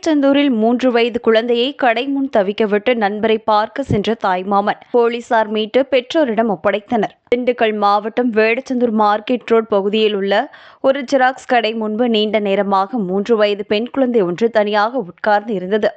வேடச்சந்தூரில் 3 வயது குழந்தையை கடை முன் தவிக்கவிட்டு நண்பரை பார்க்க சென்ற தாய்மாமன் போலீசார் மீட்டு பெற்றோரிடம் ஒப்படைத்தனர். திண்டுக்கல் மாவட்டம் வேடச்சந்தூர் மார்க்கெட் ரோட் பகுதியில் உள்ள ஒரு ஜெராக்ஸ் கடை முன்பு நீண்ட நேரமாக 3 வயது பெண் குழந்தை ஒன்று தனியாக உட்கார்ந்து இருந்தது.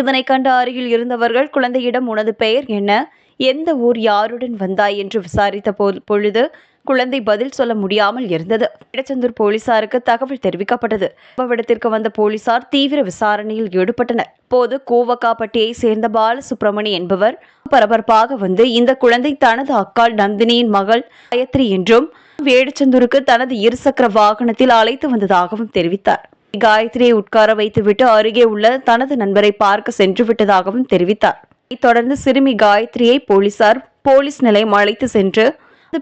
இதனை கண்டு அருகில் இருந்தவர்கள் குழந்தையிடம் உனது பெயர் என்ன, எந்த ஊர், யாருடன் வந்தாய் என்று விசாரித்த பொழுது குழந்தை பதில் சொல்ல முடியாமல் இருந்தது. வேடச்சந்தூர் போலீசாருக்கு தகவல் தெரிவிக்கப்பட்டது. சம்பவ இடத்திற்கு வந்த போலீசார் தீவிர விசாரணையில் ஈடுபட்டனர். போது கூவக்காப்பட்டியை சேர்ந்த பாலசுப்ரமணி என்பவர் பரபரப்பாக வந்து இந்த குழந்தை தனது அக்காள் நந்தினியின் மகள் காயத்ரி என்றும் வேடச்சந்தூருக்கு தனது இருசக்கர வாகனத்தில் அழைத்து வந்ததாகவும் தெரிவித்தார். காயத்ரியை உட்கார வைத்துவிட்டு அருகே உள்ள தனது நண்பரை பார்க்க சென்று விட்டதாகவும் தெரிவித்தார். இதைத் தொடர்ந்து சிறுமி காயத்ரியை போலீசார் போலீஸ் நிலையம் அழைத்து சென்று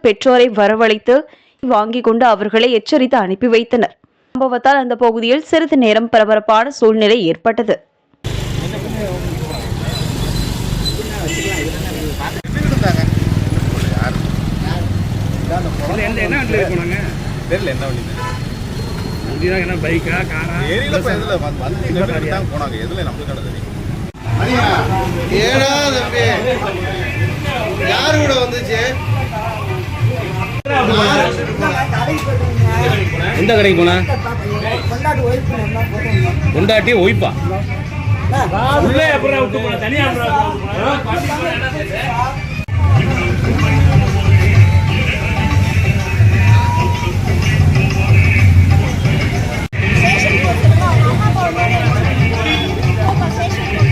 பெற்றோரை வரவழைத்து வாங்கிக் கொண்டு அவர்களை எச்சரித்து அனுப்பி வைத்தனர். சம்பவத்தால் அந்த பகுதியில் சிறிது நேரம் பரபரப்பான சூழ்நிலை ஏற்பட்டது. எந்த கடைக்கு போனா? கொண்டாட்டி ஒய்ப்பா உள்ளே அப்புறம் விட்டு போன தனியா ஸ்டேஷன்